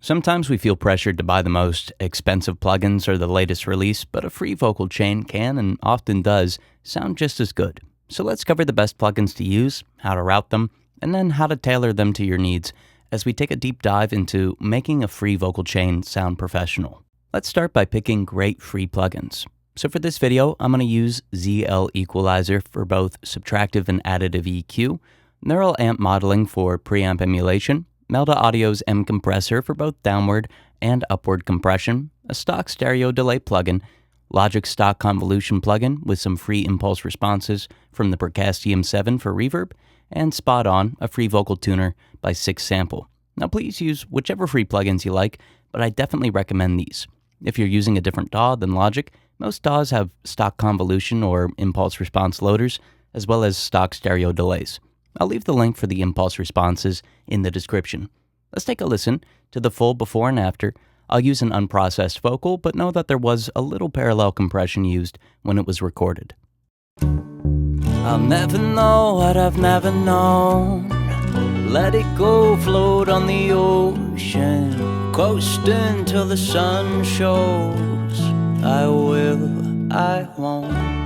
Sometimes we feel pressured to buy the most expensive plugins or the latest release, but a free vocal chain can, and often does, sound just as good. So let's cover the best plugins to use, how to route them, and then how to tailor them to your needs as we take a deep dive into making a free vocal chain sound professional. Let's start by picking great free plugins. So for this video, I'm going to use ZL Equalizer for both subtractive and additive EQ, Neural Amp Modeling for preamp emulation, Melda Audio's M Compressor for both downward and upward compression, a stock stereo delay plugin, Logic stock convolution plugin with some free impulse responses from the Percastium 7 for reverb, and Spot On, a free vocal tuner by 6Sample. Now please use whichever free plugins you like, but I definitely recommend these. If you're using a different DAW than Logic, most DAWs have stock convolution or impulse response loaders, as well as stock stereo delays. I'll leave the link for the impulse responses in the description. Let's take a listen to the full before and after. I'll use an unprocessed vocal, but know that there was a little parallel compression used when it was recorded. I'll never know what I've never known. Let it go, float on the ocean, coasting till the sun shows. I will, I won't.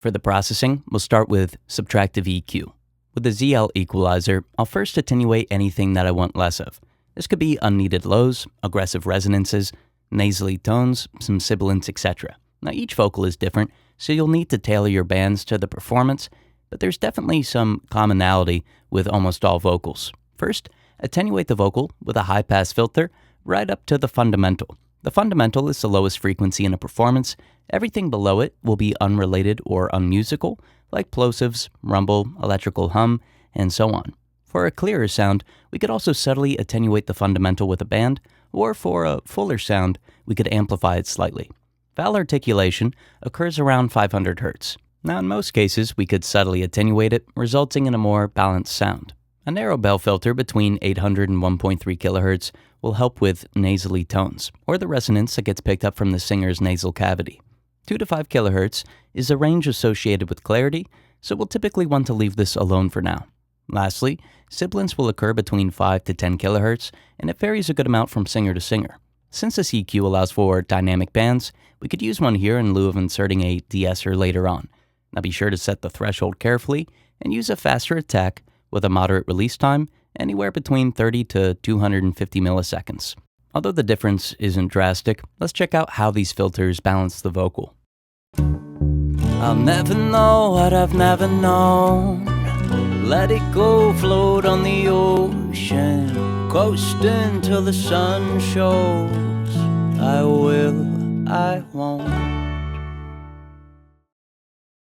For the processing, we'll start with subtractive EQ. With the ZL Equalizer, I'll first attenuate anything that I want less of. This could be unneeded lows, aggressive resonances, nasally tones, some sibilants, etc. Now each vocal is different, so you'll need to tailor your bands to the performance, but there's definitely some commonality with almost all vocals. First, attenuate the vocal with a high-pass filter right up to the fundamental. The fundamental is the lowest frequency in a performance. Everything below it will be unrelated or unmusical, like plosives, rumble, electrical hum, and so on. For a clearer sound, we could also subtly attenuate the fundamental with a band, or for a fuller sound, we could amplify it slightly. Vowel articulation occurs around 500 Hz. Now in most cases, we could subtly attenuate it, resulting in a more balanced sound. A narrow bell filter between 800 and 1.3 kHz will help with nasally tones, or the resonance that gets picked up from the singer's nasal cavity. 2 to 5 kHz is a range associated with clarity, so we'll typically want to leave this alone for now. Lastly, sibilants will occur between 5 to 10 kHz, and it varies a good amount from singer to singer. Since this EQ allows for dynamic bands, we could use one here in lieu of inserting a de-esser later on. Now be sure to set the threshold carefully and use a faster attack with a moderate release time, anywhere between 30 to 250 milliseconds. Although the difference isn't drastic, let's check out how these filters balance the vocal. I'll never know what I've never known. Let it go, float on the ocean, coasting till the sun shows. I will, I won't.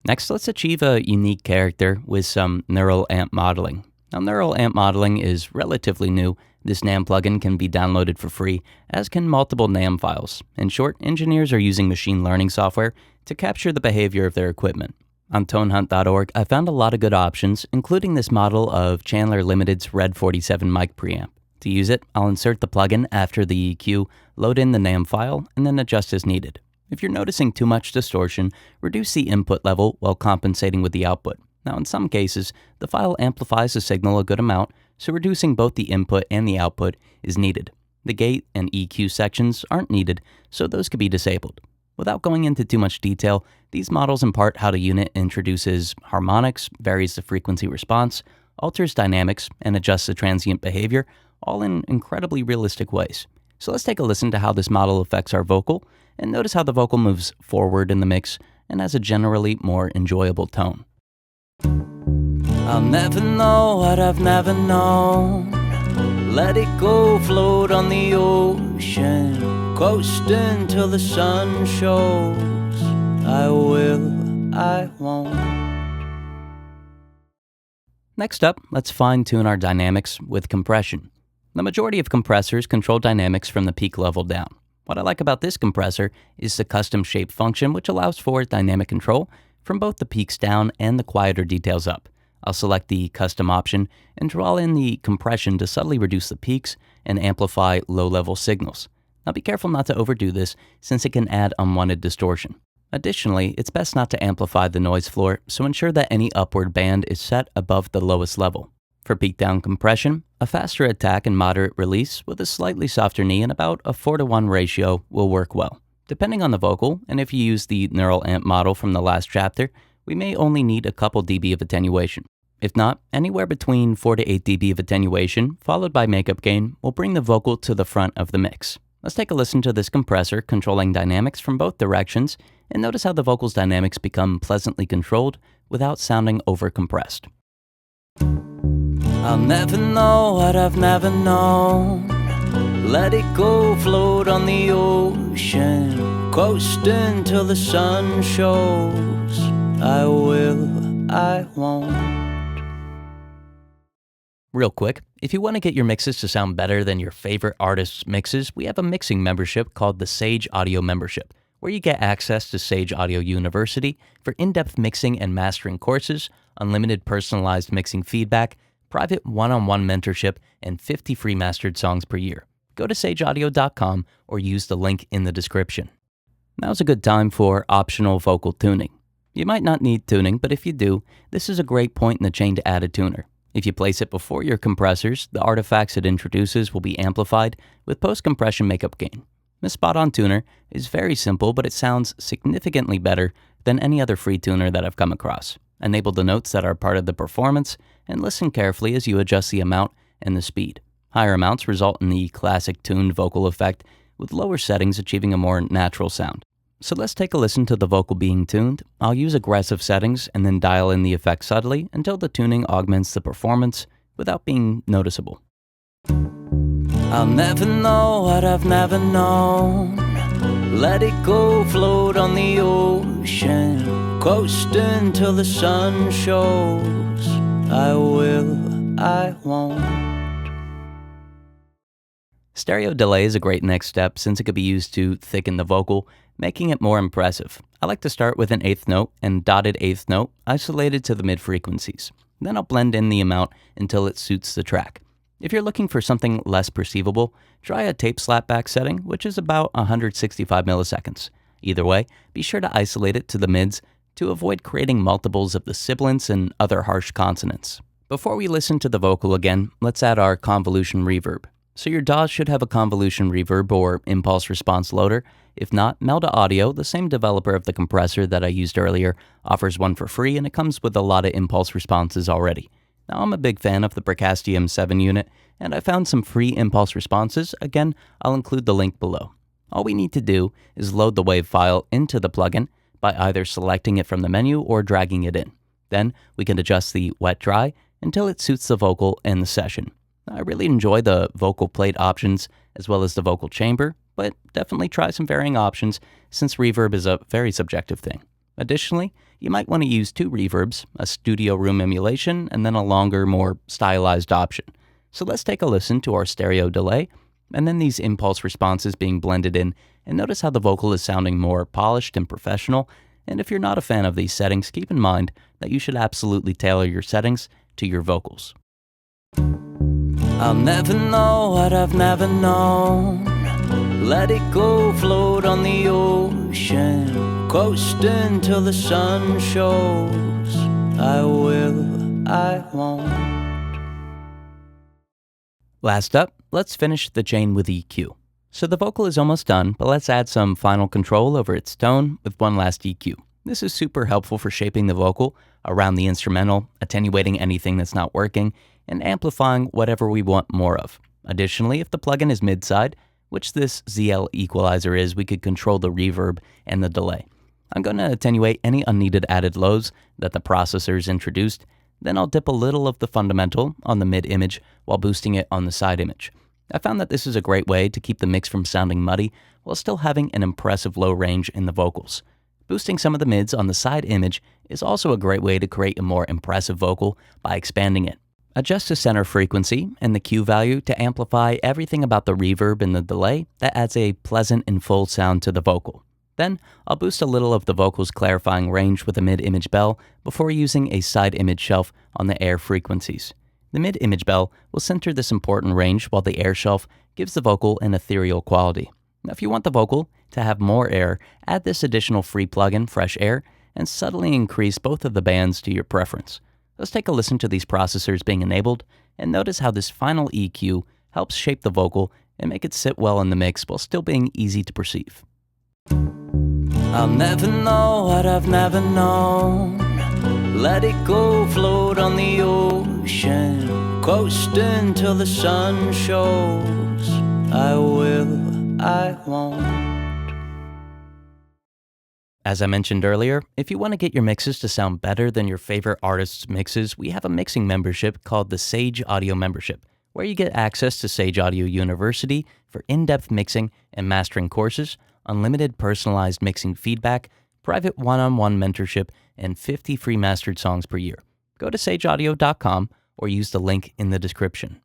Next, let's achieve a unique character with some Neural Amp Modeling. Now, Neural Amp Modeling is relatively new. This NAMM plugin can be downloaded for free, as can multiple NAMM files. In short, engineers are using machine learning software to capture the behavior of their equipment. On tonehunt.org, I found a lot of good options, including this model of Chandler Limited's Red 47 mic preamp. To use it, I'll insert the plugin after the EQ, load in the NAMM file, and then adjust as needed. If you're noticing too much distortion, reduce the input level while compensating with the output. Now, in some cases, the file amplifies the signal a good amount, so reducing both the input and the output is needed. The gate and EQ sections aren't needed, so those could be disabled. Without going into too much detail, these models impart how the unit introduces harmonics, varies the frequency response, alters dynamics, and adjusts the transient behavior, all in incredibly realistic ways. So let's take a listen to how this model affects our vocal, and notice how the vocal moves forward in the mix and has a generally more enjoyable tone. I'll never know what I've never known. Let it go, float on the ocean, coasting till the sun shows. I will, I won't. Next up, let's fine-tune our dynamics with compression. The majority of compressors control dynamics from the peak level down. What I like about this compressor is the custom shape function, which allows for dynamic control from both the peaks down and the quieter details up. I'll select the custom option and draw in the compression to subtly reduce the peaks and amplify low-level signals. Now be careful not to overdo this, since it can add unwanted distortion. Additionally, it's best not to amplify the noise floor, so ensure that any upward band is set above the lowest level. For peak down compression, a faster attack and moderate release with a slightly softer knee and about a 4:1 ratio will work well. Depending on the vocal, and if you use the neural amp model from the last chapter, we may only need a couple dB of attenuation. If not, anywhere between 4 to 8 dB of attenuation, followed by makeup gain, will bring the vocal to the front of the mix. Let's take a listen to this compressor controlling dynamics from both directions, and notice how the vocal's dynamics become pleasantly controlled without sounding over-compressed. I'll never know what I've never known. Let it go, float on the ocean, coasting till the sun shows. I will, I won't. Real quick, if you want to get your mixes to sound better than your favorite artist's mixes, we have a mixing membership called the Sage Audio Membership, where you get access to Sage Audio University for in-depth mixing and mastering courses, unlimited personalized mixing feedback, private one-on-one mentorship, and 50 free mastered songs per year. Go to sageaudio.com or use the link in the description. Now's a good time for optional vocal tuning. You might not need tuning, but if you do, this is a great point in the chain to add a tuner. If you place it before your compressors, the artifacts it introduces will be amplified with post-compression makeup gain. This spot-on tuner is very simple, but it sounds significantly better than any other free tuner that I've come across. Enable the notes that are part of the performance, and listen carefully as you adjust the amount and the speed. Higher amounts result in the classic tuned vocal effect, with lower settings achieving a more natural sound. So let's take a listen to the vocal being tuned. I'll use aggressive settings and then dial in the effect subtly until the tuning augments the performance without being noticeable. I'll never know what I've never known. Let it go, float on the ocean, coasting till the sun shows. I will, I won't. Stereo delay is a great next step since it could be used to thicken the vocal, making it more impressive. I like to start with an eighth note and dotted eighth note isolated to the mid frequencies. Then I'll blend in the amount until it suits the track. If you're looking for something less perceivable, try a tape slapback setting, which is about 165 milliseconds. Either way, be sure to isolate it to the mids to avoid creating multiples of the sibilants and other harsh consonants. Before we listen to the vocal again, let's add our convolution reverb. So your DAW should have a convolution reverb or impulse response loader. If not, Melda Audio, the same developer of the compressor that I used earlier, offers one for free, and it comes with a lot of impulse responses already. Now, I'm a big fan of the Bricasti M7 unit, and I found some free impulse responses. Again, I'll include the link below. All we need to do is load the WAV file into the plugin by either selecting it from the menu or dragging it in. Then we can adjust the wet-dry until it suits the vocal and the session. I really enjoy the vocal plate options as well as the vocal chamber, but definitely try some varying options since reverb is a very subjective thing. Additionally, you might want to use two reverbs, a studio room emulation, and then a longer, more stylized option. So let's take a listen to our stereo delay, and then these impulse responses being blended in, and notice how the vocal is sounding more polished and professional. And if you're not a fan of these settings, keep in mind that you should absolutely tailor your settings to your vocals. I'll never know what I've never known. Let it go, float on the ocean, coasting till the sun shows. I will, I won't. Last up, let's finish the chain with EQ. So the vocal is almost done, but let's add some final control over its tone with one last EQ. This is super helpful for shaping the vocal around the instrumental, attenuating anything that's not working, and amplifying whatever we want more of. Additionally, if the plugin is mid-side, which this ZL equalizer is, we could control the reverb and the delay. I'm going to attenuate any unneeded added lows that the processor's introduced, then I'll dip a little of the fundamental on the mid image while boosting it on the side image. I found that this is a great way to keep the mix from sounding muddy while still having an impressive low range in the vocals. Boosting some of the mids on the side image is also a great way to create a more impressive vocal by expanding it. Adjust the center frequency and the Q value to amplify everything about the reverb and the delay that adds a pleasant and full sound to the vocal. Then, I'll boost a little of the vocal's clarifying range with a mid-image bell before using a side image shelf on the air frequencies. The mid-image bell will center this important range while the air shelf gives the vocal an ethereal quality. Now, if you want the vocal to have more air, add this additional free plugin, Fresh Air, and subtly increase both of the bands to your preference. Let's take a listen to these processors being enabled and notice how this final EQ helps shape the vocal and make it sit well in the mix while still being easy to perceive. I'll never know what I've never known. Let it go, float on the ocean, coasting till the sun shows. I will, I won't. As I mentioned earlier, if you want to get your mixes to sound better than your favorite artist's mixes, we have a mixing membership called the Sage Audio Membership, where you get access to Sage Audio University for in-depth mixing and mastering courses, unlimited personalized mixing feedback, private one-on-one mentorship, and 50 free mastered songs per year. Go to sageaudio.com or use the link in the description.